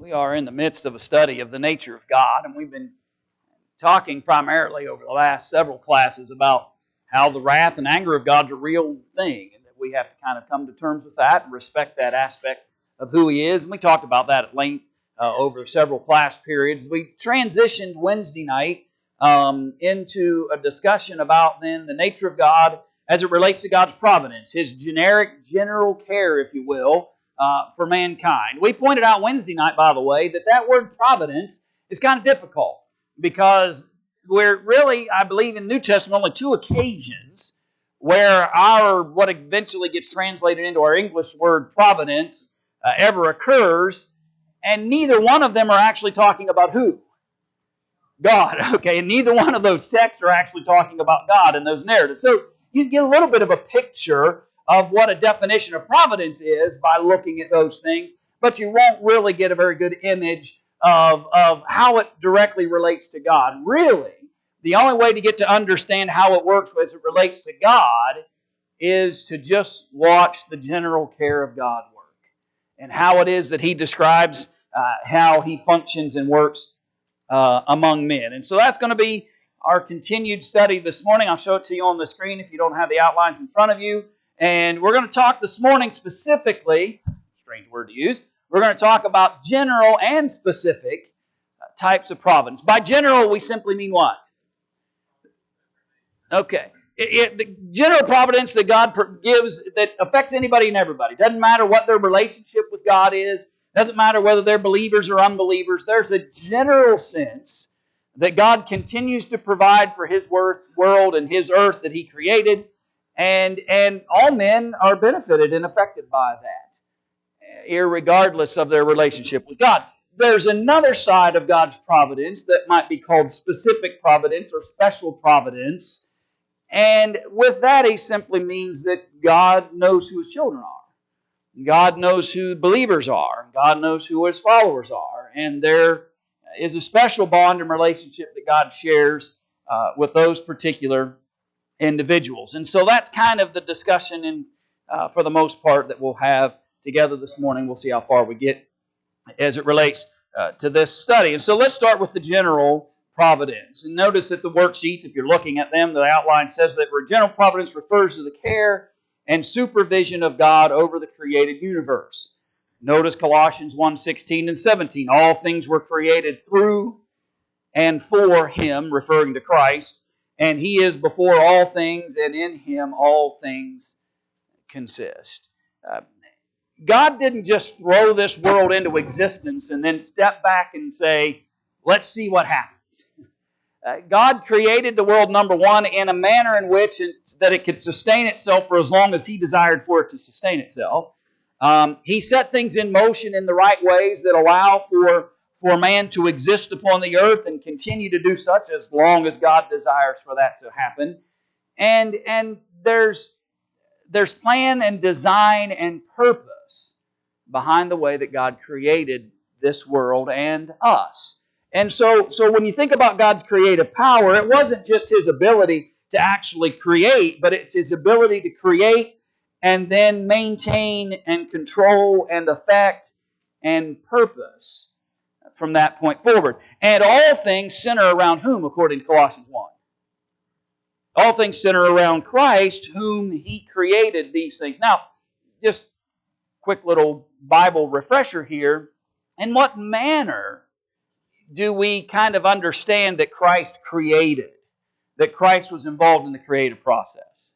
We are in the midst of a study of the nature of God, and we've been talking primarily over the last several classes about how the wrath and anger of God's a real thing, and that we have to kind of come to terms with that and respect that aspect of who He is. And we talked about that at length over several class periods. We transitioned Wednesday night into a discussion about then the nature of God as it relates to God's providence, His general care, if you will, for mankind. We pointed out Wednesday night, by the way, that word providence is kind of difficult because we're really, I believe, in the New Testament only two occasions where what eventually gets translated into our English word providence ever occurs, and neither one of them are actually talking about who? God. Okay, and neither one of those texts are actually talking about God in those narratives. So you get a little bit of a picture of what a definition of providence is by looking at those things, but you won't really get a very good image of how it directly relates to God. Really, the only way to get to understand how it works as it relates to God is to just watch the general care of God work and how it is that He describes how He functions and works among men. And so that's going to be our continued study this morning. I'll show it to you on the screen if you don't have the outlines in front of you. And we're going to talk this morning specifically, strange word to use, we're going to talk about general and specific types of providence. By general, we simply mean what? Okay. The general providence that God gives that affects anybody and everybody. Doesn't matter what their relationship with God is. Doesn't matter whether they're believers or unbelievers. There's a general sense that God continues to provide for His world and His earth that He created. And all men are benefited and affected by that, irregardless of their relationship with God. There's another side of God's providence that might be called specific providence or special providence. And with that, He simply means that God knows who His children are. God knows who believers are. God knows who His followers are. And there is a special bond and relationship that God shares with those particular individuals. And so that's kind of the discussion for the most part that we'll have together this morning. We'll see how far we get as it relates to this study. And so let's start with the general providence. And notice that the worksheets, if you're looking at them, the outline says that general providence refers to the care and supervision of God over the created universe. Notice Colossians 1:16 and 17. All things were created through and for Him, referring to Christ. And He is before all things, and in Him all things consist. God didn't just throw this world into existence and then step back and say, let's see what happens. God created the world, number one, in a manner in which that it could sustain itself for as long as He desired for it to sustain itself. He set things in motion in the right ways that allow for man to exist upon the earth and continue to do such as long as God desires for that to happen. And there's plan and design and purpose behind the way that God created this world and us. And so when you think about God's creative power, it wasn't just His ability to actually create, but it's His ability to create and then maintain and control and affect and purpose from that point forward. And all things center around whom, according to Colossians 1? All things center around Christ, whom He created these things. Now, just quick little Bible refresher here. In what manner do we kind of understand that Christ created, that Christ was involved in the creative process?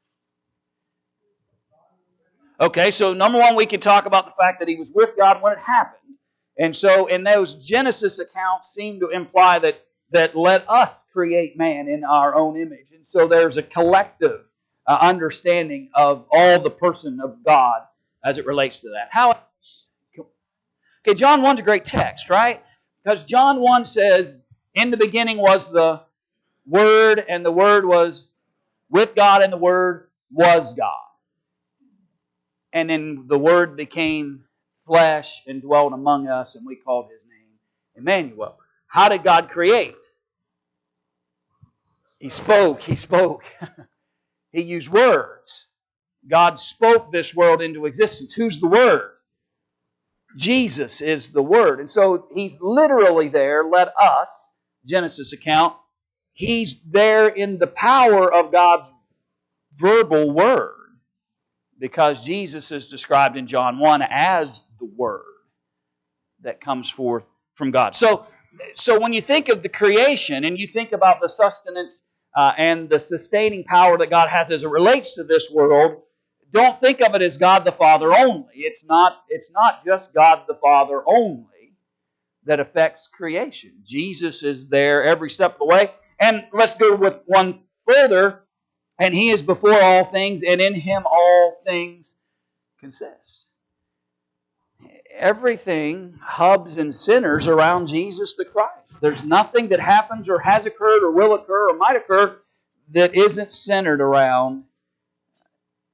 Okay, so number one, we can talk about the fact that He was with God when it happened. And so in those Genesis accounts seem to imply that let us create man in our own image. And so there's a collective understanding of all the person of God as it relates to that. How else? Okay, John 1's a great text, right? Because John 1 says, in the beginning was the Word, and the Word was with God, and the Word was God. And then the Word became flesh and dwelt among us, and we called His name Emmanuel. How did God create? He spoke. He used words. God spoke this world into existence. Who's the Word? Jesus is the Word. And so He's literally there, let us, Genesis account, He's there in the power of God's verbal Word. Because Jesus is described in John 1 as the Word that comes forth from God. So when you think of the creation and you think about the sustenance and the sustaining power that God has as it relates to this world, don't think of it as God the Father only. It's not just God the Father only that affects creation. Jesus is there every step of the way. And let's go with one further. And He is before all things, and in Him all things consist. Everything hubs and centers around Jesus the Christ. There's nothing that happens or has occurred or will occur or might occur that isn't centered around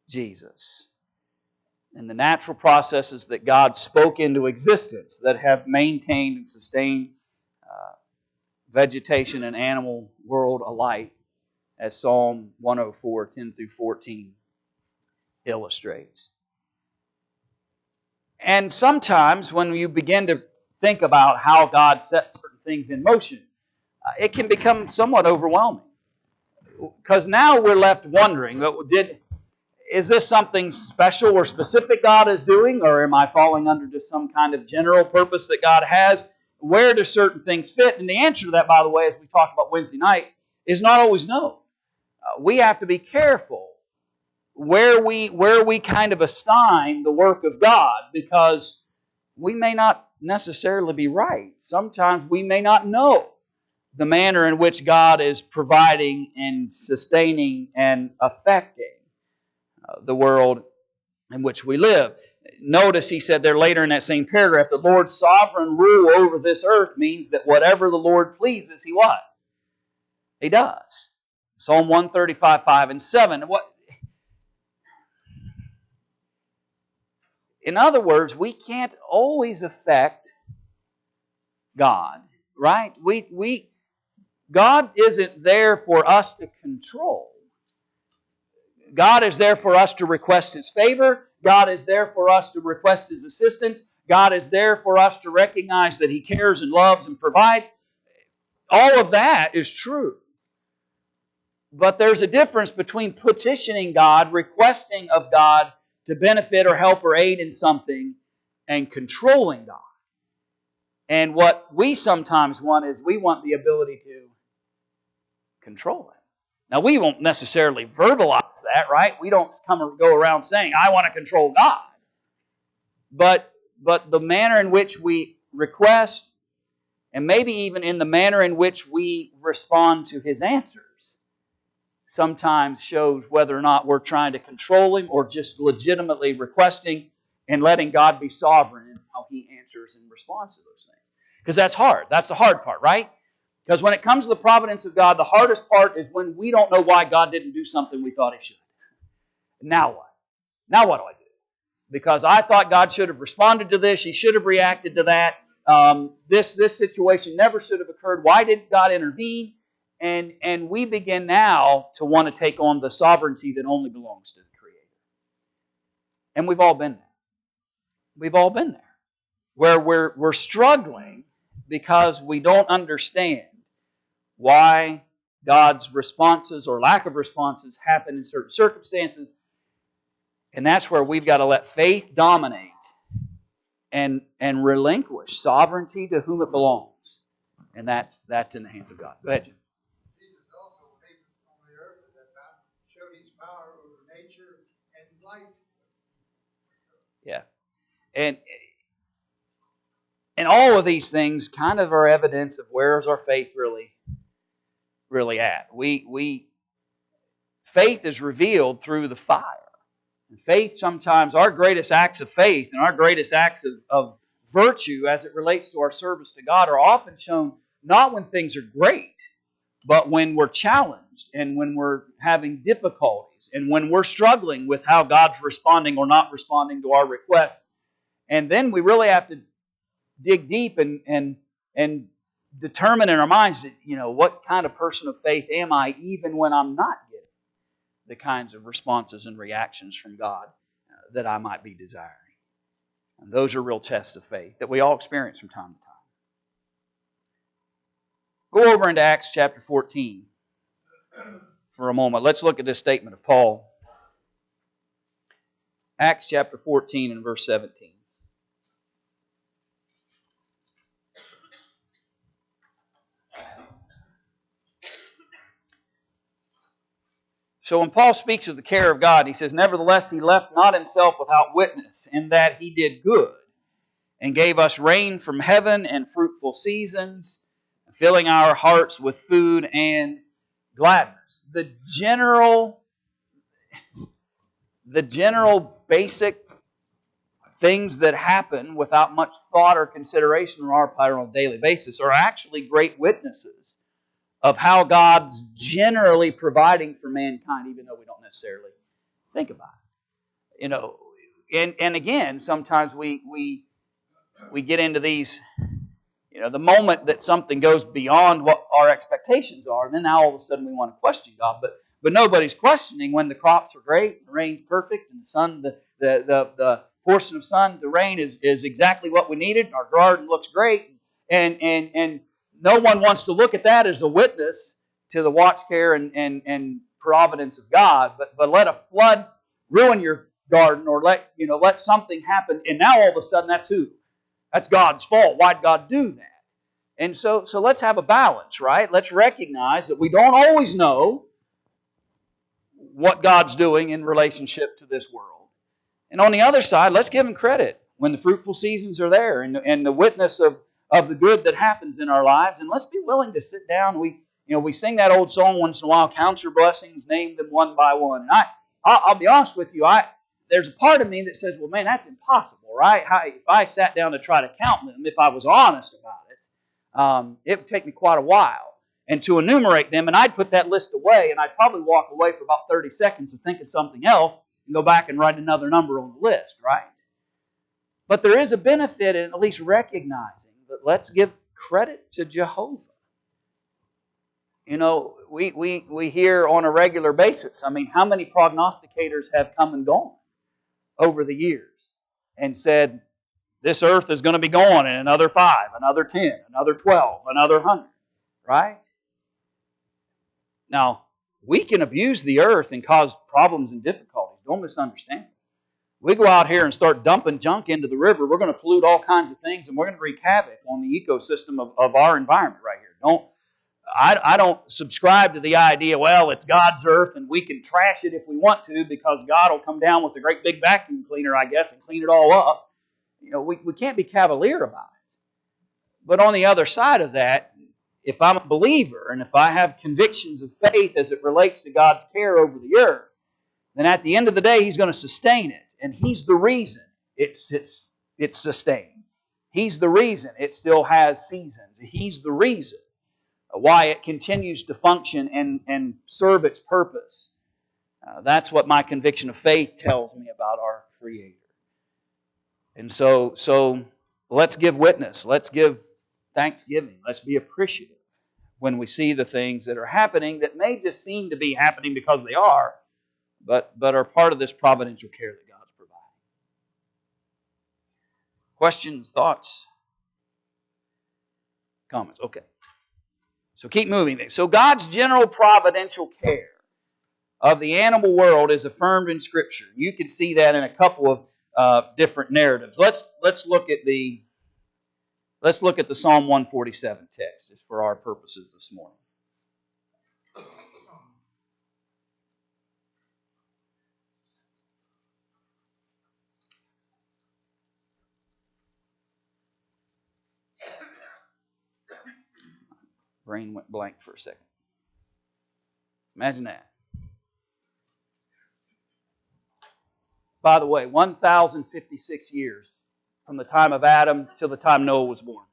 Jesus. And the natural processes that God spoke into existence that have maintained and sustained vegetation and animal world alike, as Psalm 104, 10 through 14 illustrates. And sometimes when you begin to think about how God sets certain things in motion, it can become somewhat overwhelming. Because now we're left wondering, is this something special or specific God is doing, or am I falling under just some kind of general purpose that God has? Where do certain things fit? And the answer to that, by the way, as we talked about Wednesday night, is not always known. We have to be careful where we kind of assign the work of God, because we may not necessarily be right. Sometimes we may not know the manner in which God is providing and sustaining and affecting the world in which we live. Notice he said there later in that same paragraph, the Lord's sovereign rule over this earth means that whatever the Lord pleases, He what? He does. Psalm 135, 5 and 7. In other words, we can't always affect God, right? God isn't there for us to control. God is there for us to request His favor. God is there for us to request His assistance. God is there for us to recognize that He cares and loves and provides. All of that is true. But there's a difference between petitioning God, requesting of God to benefit or help or aid in something, and controlling God. And what we sometimes want is we want the ability to control Him. Now, we won't necessarily verbalize that, right? We don't go around saying, I want to control God. But the manner in which we request, and maybe even in the manner in which we respond to His answers, sometimes shows whether or not we're trying to control Him or just legitimately requesting and letting God be sovereign in how He answers and responds to those things. Because that's hard. That's the hard part, right? Because when it comes to the providence of God, the hardest part is when we don't know why God didn't do something we thought He should. Now what? Now what do I do? Because I thought God should have responded to this. He should have reacted to that. This situation never should have occurred. Why didn't God intervene? And we begin now to want to take on the sovereignty that only belongs to the Creator. And we've all been there. We've all been there. Where we're struggling because we don't understand why God's responses or lack of responses happen in certain circumstances. And that's where we've got to let faith dominate and relinquish sovereignty to whom it belongs. And that's in the hands of God. Go ahead, Jim. Jesus also came on the earth at that time, showed His power over nature and life. Yeah. And all of these things kind of are evidence of where is our faith really at. Faith is revealed through the fire. And faith, sometimes our greatest acts of faith and our greatest acts of virtue as it relates to our service to God are often shown not when things are great, but when we're challenged and when we're having difficulties and when we're struggling with how God's responding or not responding to our request. And then we really have to dig deep and determine in our minds that, what kind of person of faith am I even when I'm not getting the kinds of responses and reactions from God that I might be desiring. And those are real tests of faith that we all experience from time to time. Go over into Acts chapter 14 for a moment. Let's look at this statement of Paul. Acts chapter 14 and verse 17. So when Paul speaks of the care of God, he says, "Nevertheless, he left not himself without witness, in that he did good, and gave us rain from heaven and fruitful seasons, filling our hearts with food and gladness." The general basic things that happen without much thought or consideration on our part on a daily basis are actually great witnesses of how God's generally providing for mankind, even though we don't necessarily think about it. You know, and again, sometimes we get into these, you know, the moment that something goes beyond what our expectations are, then now all of a sudden we want to question God. But nobody's questioning when the crops are great, the rain's perfect, and the sun, the portion of sun, the rain is exactly what we needed. Our garden looks great, and no one wants to look at that as a witness to the watch care and providence of God. But let a flood ruin your garden, or let something happen, and now all of a sudden that's God's fault. Why'd God do that? And so let's have a balance, right? Let's recognize that we don't always know what God's doing in relationship to this world. And on the other side, let's give Him credit when the fruitful seasons are there and the witness of the good that happens in our lives. And let's be willing to sit down. We sing that old song once in a while, "Count your blessings, name them one by one." And I'll be honest with you, there's a part of me that says, well, man, that's impossible, right? If I sat down to try to count them, if I was honest about it, it would take me quite a while. And to enumerate them, and I'd put that list away, and I'd probably walk away for about 30 seconds of thinking something else and go back and write another number on the list, right? But there is a benefit in at least recognizing that let's give credit to Jehovah. You know, we hear on a regular basis, I mean, how many prognosticators have come and gone over the years and said, this earth is going to be gone in another 5, another 10, another 12, another 100, right? Now, we can abuse the earth and cause problems and difficulties. Don't misunderstand. We go out here and start dumping junk into the river, we're going to pollute all kinds of things, and we're going to wreak havoc on the ecosystem of our environment right here. I don't subscribe to the idea, well, it's God's earth and we can trash it if we want to because God will come down with a great big vacuum cleaner, I guess, and clean it all up. You know, we can't be cavalier about it. But on the other side of that, if I'm a believer and if I have convictions of faith as it relates to God's care over the earth, then at the end of the day, He's going to sustain it. And He's the reason it's sustained. He's the reason it still has seasons. He's the reason why it continues to function and serve its purpose. That's what my conviction of faith tells me about our Creator. And so let's give witness. Let's give thanksgiving. Let's be appreciative when we see the things that are happening that may just seem to be happening because they are, but are part of this providential care that God's providing. Questions, thoughts, comments? Okay. So keep moving there. So God's general providential care of the animal world is affirmed in Scripture. You can see that in a couple of different narratives. Let's look at the Psalm 147 text, just for our purposes this morning. Brain went blank for a second. Imagine that. By the way, 1,056 years from the time of Adam till the time Noah was born.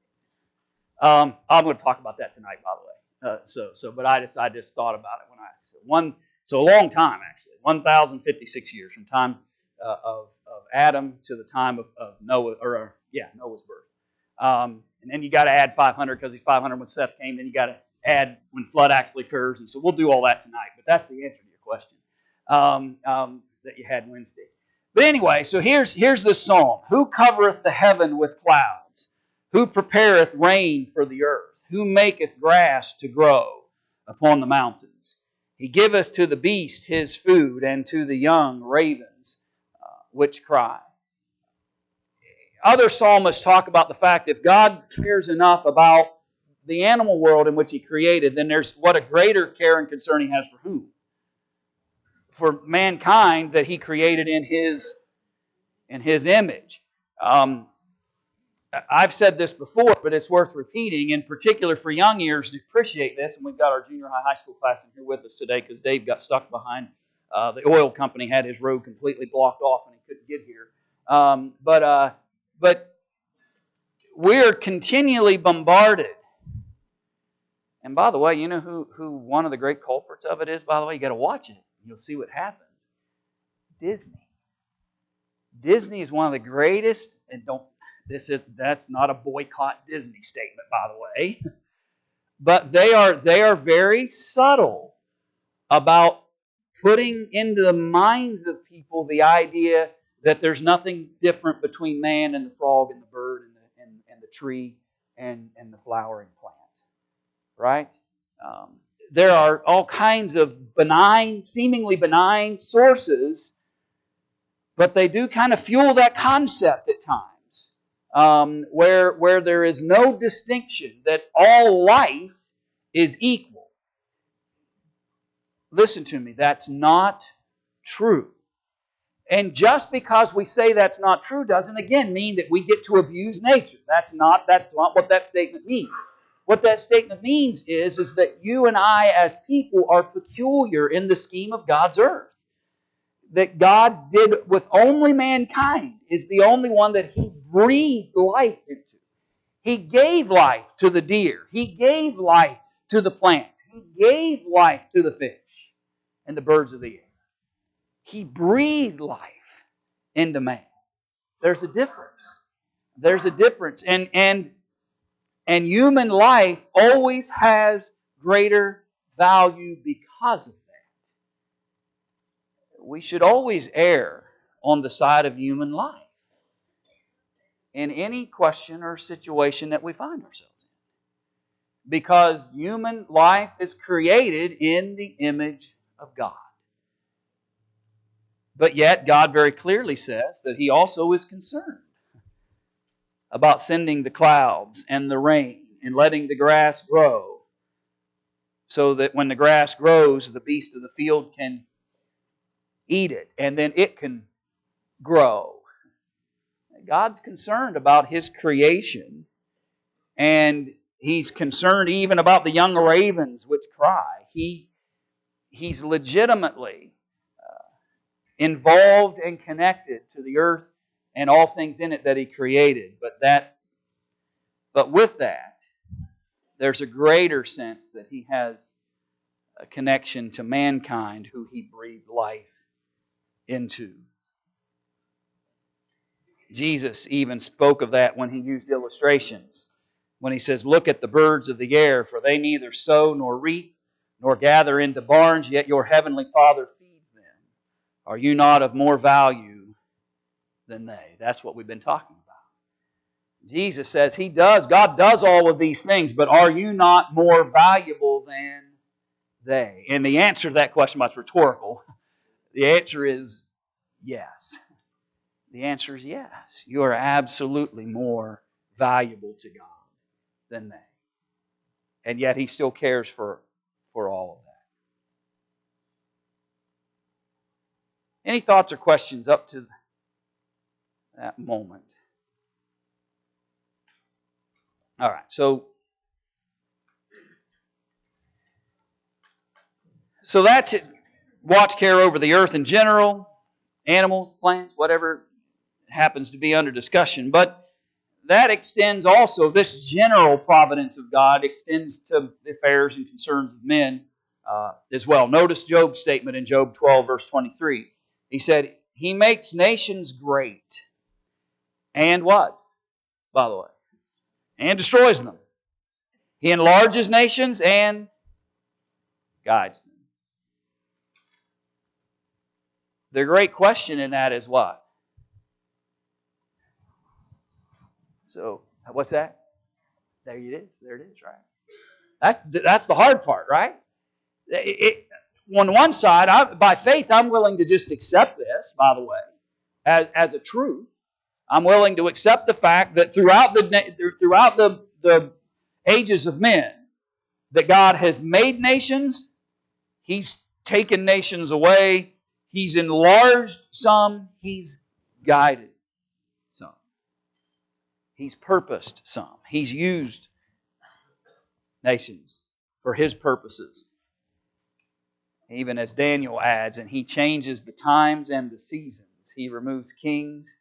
I'm going to talk about that tonight, by the way. But I just thought about it when I said so a long time actually, 1,056 years from time of Adam to the time of Noah, Noah's birth. And then you got to add 500 because he's 500 when Seth came. Then you got to add when flood actually occurs, and so we'll do all that tonight. But that's the answer to your question that you had Wednesday. But anyway, so here's the psalm. Who covereth the heaven with clouds? Who prepareth rain for the earth? Who maketh grass to grow upon the mountains? He giveth to the beast his food, and to the young ravens which cry. Other psalmists talk about the fact that if God cares enough about the animal world in which He created, then there's what a greater care and concern He has for whom? For mankind that He created in His image. I've said this before, but it's worth repeating, in particular for young ears to appreciate this, and we've got our junior high school class in here with us today because Dave got stuck behind. The oil company had his road completely blocked off and he couldn't get here. But we're continually bombarded. And by the way, you know who one of the great culprits of it is, by the way? You got to watch it. You'll see what happens. Disney. Disney is one of the greatest, and that's not a boycott Disney statement, by the way. But they are very subtle about putting into the minds of people the idea that there's nothing different between man and the frog and the bird and the tree and the flowering plant. Right? There are all kinds of seemingly benign sources, but they do kind of fuel that concept at times, where there is no distinction that all life is equal. Listen to me, that's not true. And just because we say that's not true doesn't again mean that we get to abuse nature. That's not what that statement means. What that statement means is that you and I as people are peculiar in the scheme of God's earth. That God did with only mankind is the only one that He breathed life into. He gave life to the deer. He gave life to the plants. He gave life to the fish and the birds of the air. He breathed life into man. There's a difference. There's a difference. And human life always has greater value because of that. We should always err on the side of human life in any question or situation that we find ourselves in. Because human life is created in the image of God. But yet, God very clearly says that He also is concerned about sending the clouds and the rain and letting the grass grow so that when the grass grows, the beast of the field can eat it and then it can grow. God's concerned about His creation, and He's concerned even about the young ravens which cry. He's legitimately involved and connected to the earth and all things in it that He created. But with that, there's a greater sense that He has a connection to mankind who He breathed life into. Jesus even spoke of that when He used illustrations. When He says, "Look at the birds of the air, for they neither sow nor reap, nor gather into barns, yet your heavenly Father feeds them. Are you not of more value than they?" That's what we've been talking about. Jesus says God does all of these things, but are you not more valuable than they? And the answer to that question is rhetorical. The answer is yes. The answer is yes. You are absolutely more valuable to God than they. And yet He still cares for all of that. Any thoughts or questions up to that moment? All right, so that's it. Watch care over the earth in general, animals, plants, whatever happens to be under discussion. But that extends also, this general providence of God extends to the affairs and concerns of men as well. Notice Job's statement in Job 12, verse 23. He said, He makes nations great. And what? By the way. And destroys them. He enlarges nations and guides them. The great question in that is what? So, what's that? There it is. There it is, right? That's the hard part, right? On one side, by faith, I'm willing to just accept this, by the way, as a truth. I'm willing to accept the fact that throughout the ages of men, that God has made nations, He's taken nations away, He's enlarged some, He's guided some. He's purposed some. He's used nations for His purposes. Even as Daniel adds, and He changes the times and the seasons. He removes kings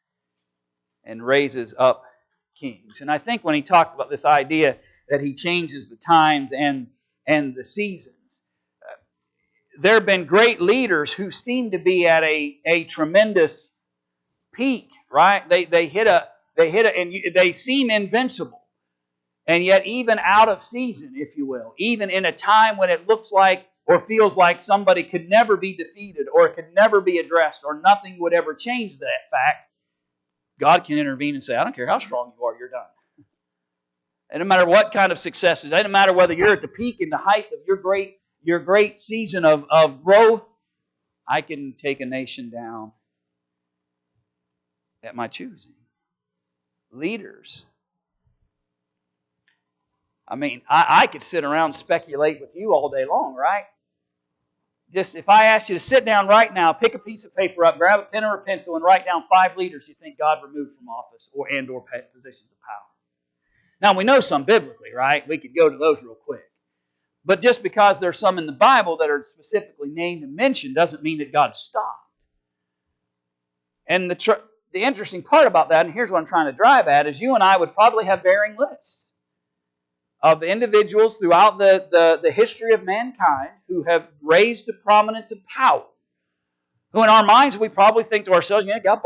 and raises up kings. And I think when he talked about this idea that He changes the times and the seasons, there have been great leaders who seem to be at a tremendous peak, right? They hit a and they seem invincible. And yet even out of season, if you will, even in a time when it looks like or feels like somebody could never be defeated or could never be addressed or nothing would ever change that fact, God can intervene and say, I don't care how strong you are, you're done. It doesn't matter what kind of successes. It doesn't matter whether you're at the peak and the height of your great season of growth. I can take a nation down at my choosing. Leaders. I mean, I could sit around and speculate with you all day long, right? Just if I asked you to sit down right now, pick a piece of paper up, grab a pen or a pencil, and write down 5 leaders you think God removed from office or positions of power. Now, we know some biblically, right? We could go to those real quick. But just because there's some in the Bible that are specifically named and mentioned doesn't mean that God stopped. And the interesting part about that, and here's what I'm trying to drive at, is you and I would probably have varying lists of individuals throughout the history of mankind who have raised to prominence and power. Who in our minds we probably think to ourselves, yeah, God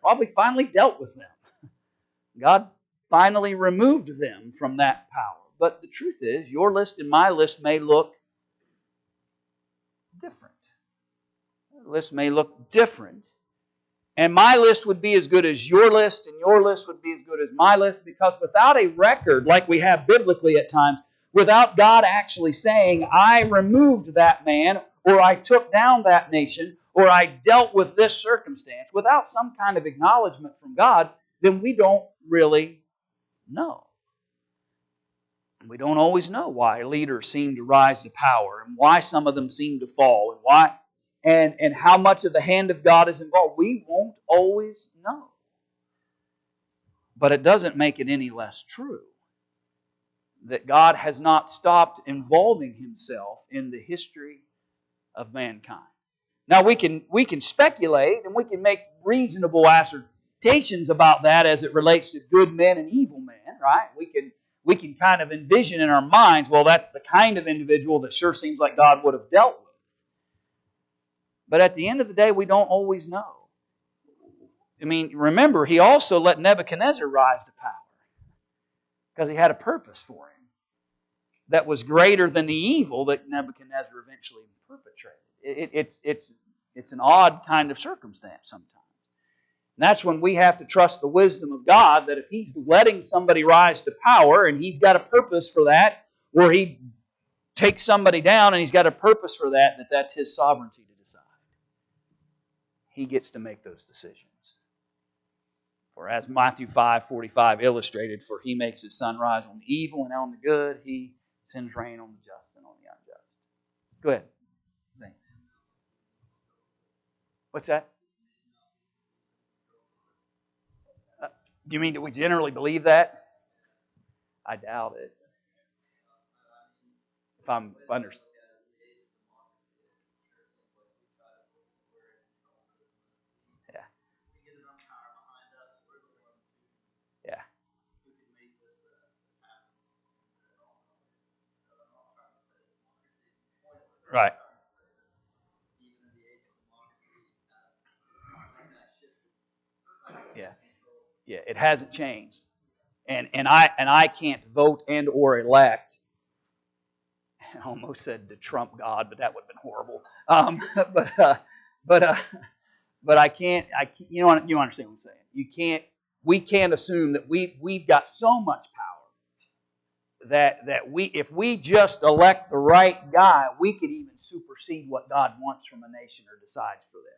probably finally dealt with them. God finally removed them from that power. But the truth is, your list and my list may look different. The list may look different. And my list would be as good as your list, and your list would be as good as my list, because without a record, like we have biblically at times, without God actually saying, I removed that man, or I took down that nation, or I dealt with this circumstance, without some kind of acknowledgement from God, then we don't really know. We don't always know why leaders seem to rise to power, and why some of them seem to fall, and why and how much of the hand of God is involved. We won't always know. But it doesn't make it any less true that God has not stopped involving Himself in the history of mankind. Now we can speculate and we can make reasonable assertions about that as it relates to good men and evil men, right? We can kind of envision in our minds, well, that's the kind of individual that sure seems like God would have dealt with. But at the end of the day, we don't always know. I mean, remember, He also let Nebuchadnezzar rise to power because He had a purpose for him that was greater than the evil that Nebuchadnezzar eventually perpetrated. It's an odd kind of circumstance sometimes. And that's when we have to trust the wisdom of God, that if He's letting somebody rise to power and He's got a purpose for that, or He takes somebody down and He's got a purpose for that, that's His sovereignty to decide. He gets to make those decisions. For as Matthew 5:45 illustrated, for He makes His sun rise on the evil and on the good. He sends rain on the just and on the unjust. Go ahead. Zane. What's that? Do you mean that we generally believe that? I doubt it. If I'm understanding. Yeah. Yeah. Right. Yeah. Yeah. It hasn't changed. And I can't vote and or elect. I almost said to Trump God, but that would have been horrible. But I can't. You understand what I'm saying? You can't we can't assume that we've got so much power that we, if we just elect the right guy, we could even supersede what God wants from a nation or decides for them.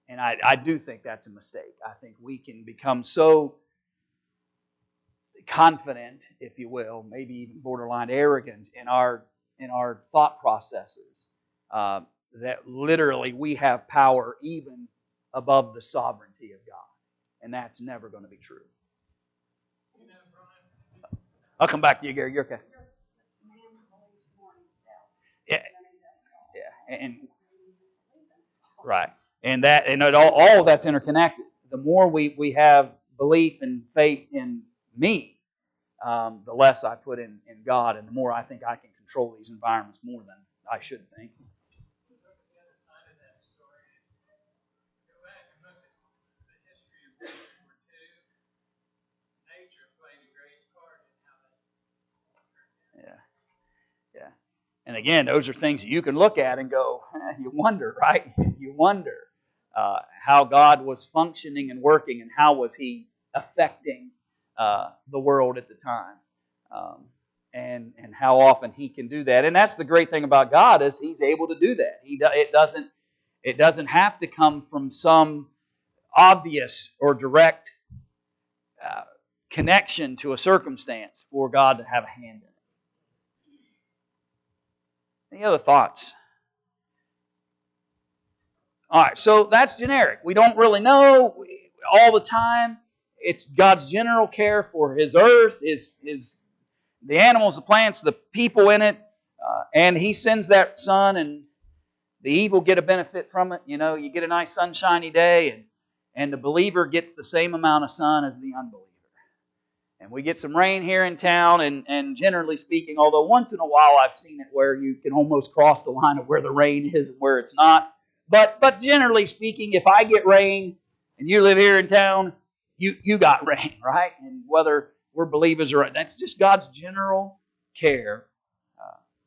And I do think that's a mistake. I think we can become so confident, if you will, maybe even borderline arrogant in our thought processes, that literally we have power even above the sovereignty of God. And that's never going to be true. I'll come back to you, Gary. You're okay. Yeah, yeah, and right, and all of that's interconnected. The more we have belief and faith in me, the less I put in God, and the more I think I can control these environments more than I should think. Yeah, yeah. And again, those are things that you can look at and go, you wonder, right? You wonder how God was functioning and working, and how was He affecting the world at the time, and how often He can do that. And that's the great thing about God, is He's able to do that. It doesn't have to come from some obvious or direct connection to a circumstance for God to have a hand in it. Any other thoughts? All right, so that's generic. We don't really know all the time. It's God's general care for His earth, the animals, the plants, the people in it, and He sends that sun, and the evil get a benefit from it. You know, you get a nice sunshiny day, and the believer gets the same amount of sun as the unbeliever. And we get some rain here in town, and generally speaking, although once in a while I've seen it where you can almost cross the line of where the rain is and where it's not. But generally speaking, if I get rain and you live here in town, you got rain, right? And whether we're believers or not, that's just God's general care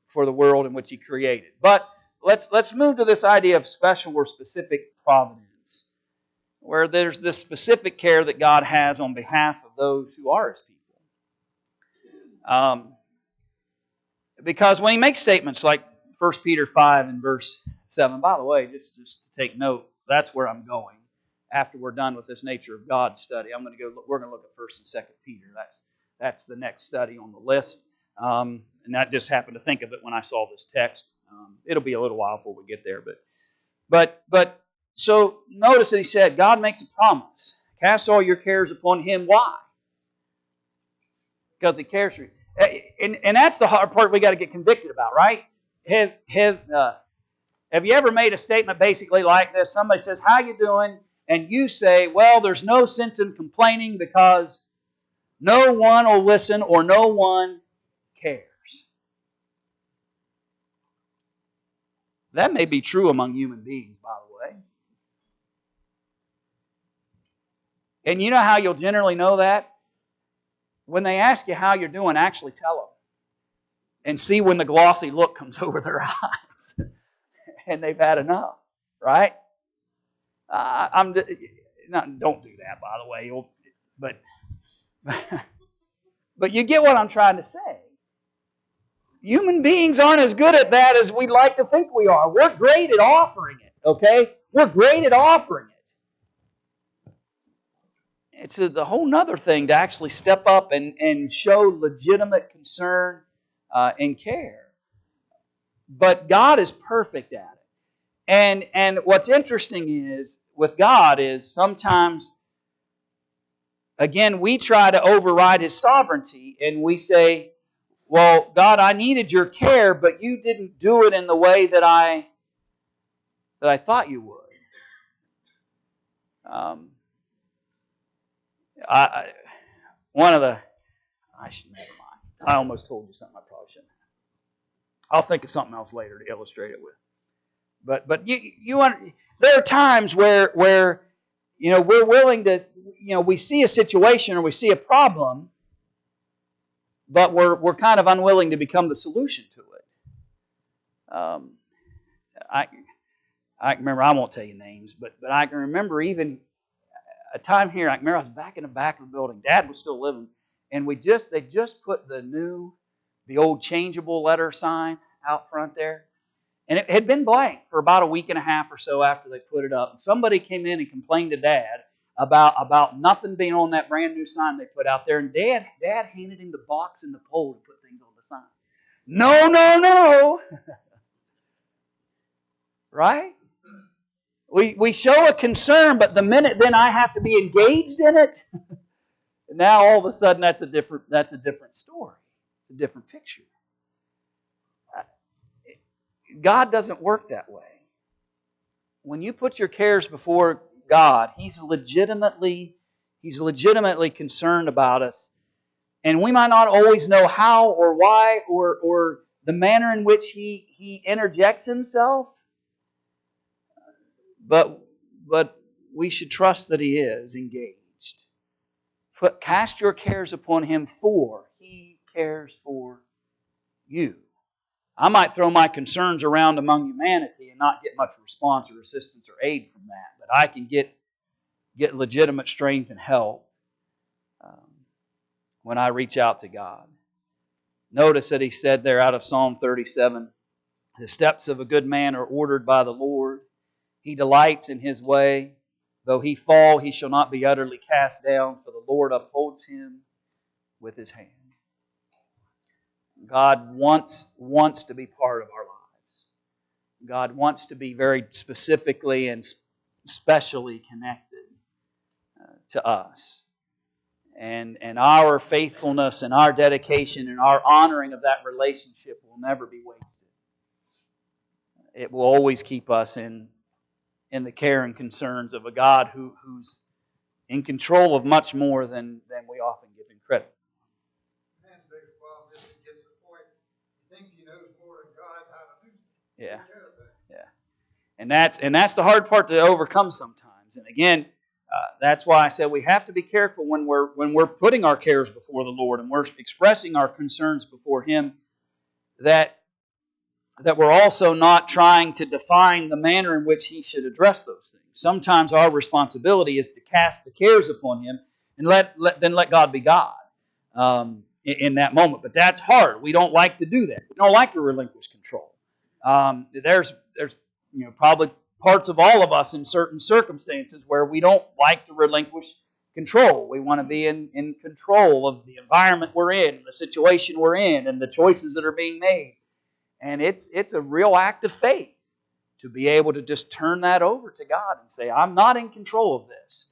for the world in which He created. But let's move to this idea of special or specific providence, where there's this specific care that God has on behalf of those who are His people. Because when He makes statements like 1 Peter 5 and verse 7, by the way, just to take note, that's where I'm going. After we're done with this nature of God study, we're going to look at 1 and 2 Peter. That's the next study on the list. And I just happened to think of it when I saw this text. It'll be a little while before we get there, but so notice that he said, God makes a promise. Cast all your cares upon Him. Why? Because He cares for you. And that's the hard part we got to get convicted about, right? Have you ever made a statement basically like this? Somebody says, how you doing? And you say, well, there's no sense in complaining because no one will listen or no one cares. That may be true among human beings, by the way. And you know how you'll generally know that? When they ask you how you're doing, actually tell them. And see when the glossy look comes over their eyes. And they've had enough, right? Don't do that, by the way. But you get what I'm trying to say. Human beings aren't as good at that as we'd like to think we are. We're great at offering it, okay? We're great at offering it. It's a whole other thing to actually step up and show legitimate concern and care. But God is perfect at it. And what's interesting is, with God, is sometimes, again, we try to override His sovereignty, and we say, well, God, I needed your care, but you didn't do it in the way that I thought you would. Never mind. I almost told you something I probably shouldn't. I'll think of something else later to illustrate it with. But there are times where we're willing to, we see a situation or we see a problem, but we're kind of unwilling to become the solution to it. I can remember, I won't tell you names, but I can remember even a time here, I remember I was back in the back of the building. Dad was still living. And they just put the old changeable letter sign out front there. And it had been blank for about a week and a half or so after they put it up. And somebody came in and complained to Dad about nothing being on that brand new sign they put out there. And Dad handed him the box and the pole to put things on the sign. No, no, no. Right? We show a concern, but the minute then I have to be engaged in it, now all of a sudden that's a different story. It's a different picture. God doesn't work that way. When you put your cares before God, He's legitimately concerned about us. And we might not always know how or why or the manner in which He interjects Himself. But we should trust that He is engaged. Cast your cares upon Him, for He cares for you. I might throw my concerns around among humanity and not get much response or assistance or aid from that, but I can get legitimate strength and help when I reach out to God. Notice that He said there out of Psalm 37, the steps of a good man are ordered by the Lord. He delights in his way. Though he fall, he shall not be utterly cast down, for the Lord upholds him with His hand. God wants to be part of our lives. God wants to be very specifically and specially connected to us. And our faithfulness and our dedication and our honoring of that relationship will never be wasted. It will always keep us in the care and concerns of a God who's in control of much more than we often give Him credit. Man's biggest problem is he gets to the point he thinks he knows more than God how to do something. Yeah. And that's the hard part to overcome sometimes. And again, that's why I said we have to be careful when we're putting our cares before the Lord and we're expressing our concerns before Him, that we're also not trying to define the manner in which He should address those things. Sometimes our responsibility is to cast the cares upon Him and let God be God in that moment. But that's hard. We don't like to do that. We don't like to relinquish control. There's probably parts of all of us in certain circumstances where we don't like to relinquish control. We want to be in control of the environment we're in, the situation we're in, and the choices that are being made. And it's a real act of faith to be able to just turn that over to God and say, I'm not in control of this.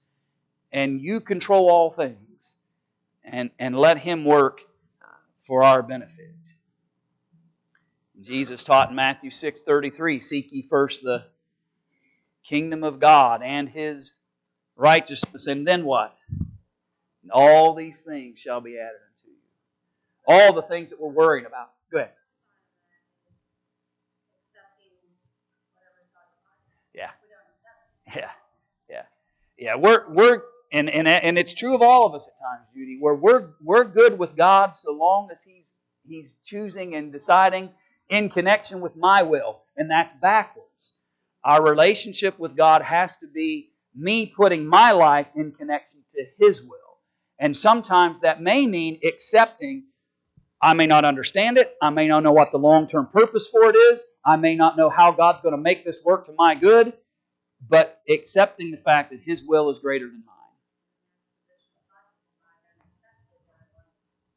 And You control all things. And let Him work for our benefit. Jesus taught in Matthew 6:33, seek ye first the kingdom of God and His righteousness, and then what? And all these things shall be added unto you. All the things that we're worried about. Go ahead. Yeah. We're and it's true of all of us at times, Judy. Where we're good with God so long as He's choosing and deciding in connection with my will, and that's backwards. Our relationship with God has to be me putting my life in connection to His will, and sometimes that may mean accepting. I may not understand it. I may not know what the long-term purpose for it is. I may not know how God's going to make this work to my good. But accepting the fact that His will is greater than mine.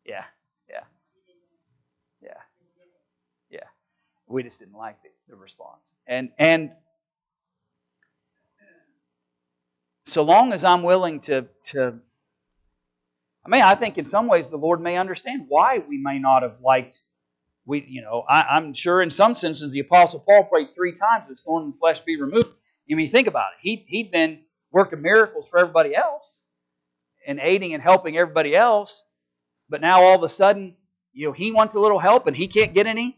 Yeah. We just didn't like the response. And so long as I'm willing to I think in some ways the Lord may understand why we may not have liked. I'm sure in some senses the Apostle Paul prayed 3 times, "This thorn in the flesh be removed." I mean, think about it. He'd been working miracles for everybody else and aiding and helping everybody else. But now all of a sudden, he wants a little help and he can't get any.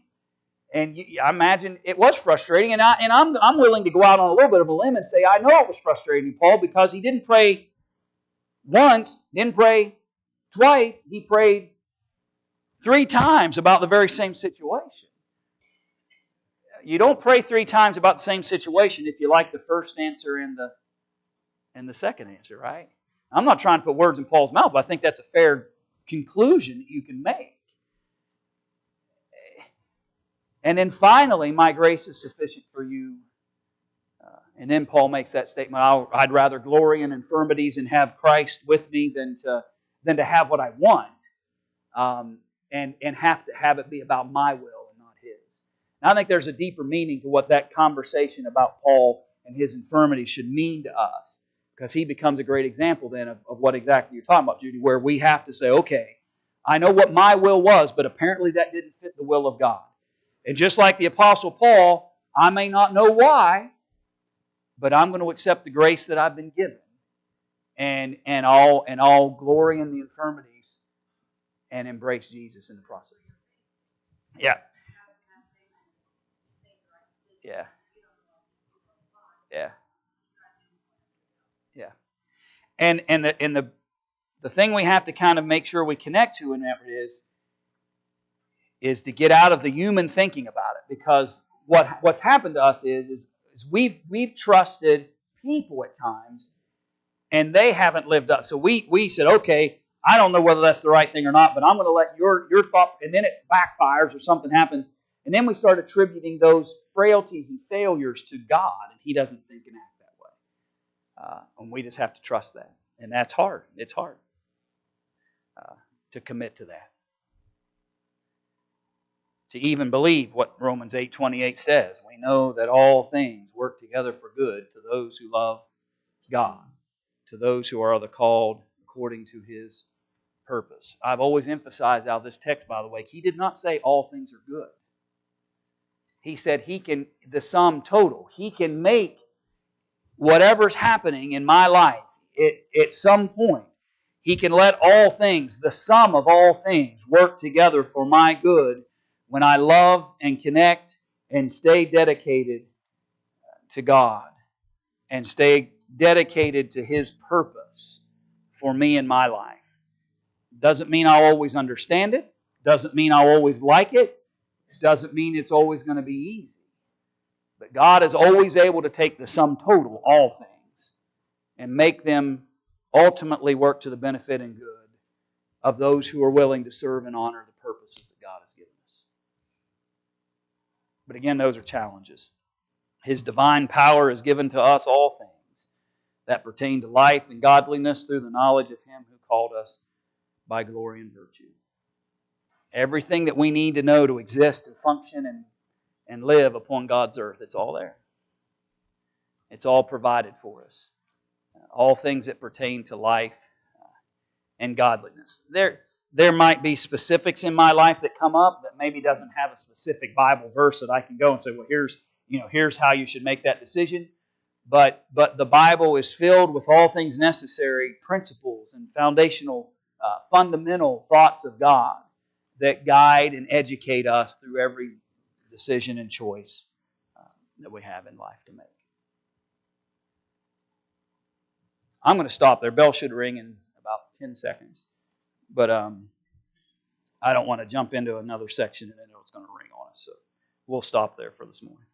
And I imagine it was frustrating. And I'm willing to go out on a little bit of a limb and say, I know it was frustrating, Paul, because he didn't pray once, didn't pray twice. He prayed 3 times about the very same situation. You don't pray 3 times about the same situation if you like the first answer and And the second answer, right? I'm not trying to put words in Paul's mouth, but I think that's a fair conclusion that you can make. And then finally, my grace is sufficient for you. And then Paul makes that statement, I'd rather glory in infirmities and have Christ with me than to have what I want, and have to have it be about my will and not His. And I think there's a deeper meaning to what that conversation about Paul and his infirmities should mean to us, because he becomes a great example then of what exactly you're talking about, Judy, where we have to say, okay, I know what my will was, but apparently that didn't fit the will of God. And just like the Apostle Paul, I may not know why, but I'm going to accept the grace that I've been given, and I'll glory in the infirmities and embrace Jesus in the process. Yeah. Yeah. Yeah. Yeah. And the thing we have to kind of make sure we connect to in that is to get out of the human thinking about it, because what's happened to us is we've trusted people at times, and they haven't lived up. So we said, okay, I don't know whether that's the right thing or not, but I'm going to let your thought, and then it backfires or something happens, and then we start attributing those frailties and failures to God, and He doesn't think and act that way. And we just have to trust that, and that's hard. It's hard to commit to that, to even believe what Romans 8:28 says. We know that all things work together for good to those who love God, to those who are the called according to His purpose. I've always emphasized out of this text, by the way, he did not say all things are good. He said He can, the sum total, He can make whatever's happening in my life, at some point, He can let all things, the sum of all things, work together for my good when I love and connect and stay dedicated to God and stay dedicated to His purpose for me in my life. Doesn't mean I'll always understand it. Doesn't mean I'll always like it. Doesn't mean it's always going to be easy. But God is always able to take the sum total, all things, and make them ultimately work to the benefit and good of those who are willing to serve and honor the purposes that God has given us. But again, those are challenges. His divine power is given to us all things that pertain to life and godliness through the knowledge of Him who called us by glory and virtue. Everything that we need to know to exist and function and live upon God's earth, it's all there. It's all provided for us. All things that pertain to life and godliness. There might be specifics in my life that come up that maybe doesn't have a specific Bible verse that I can go and say, well, here's how you should make that decision. But the Bible is filled with all things necessary, principles and foundational, fundamental thoughts of God that guide and educate us through every decision and choice that we have in life to make. I'm going to stop there. Bell should ring in about 10 seconds. But I don't want to jump into another section and then it's going to ring on us. So we'll stop there for this morning.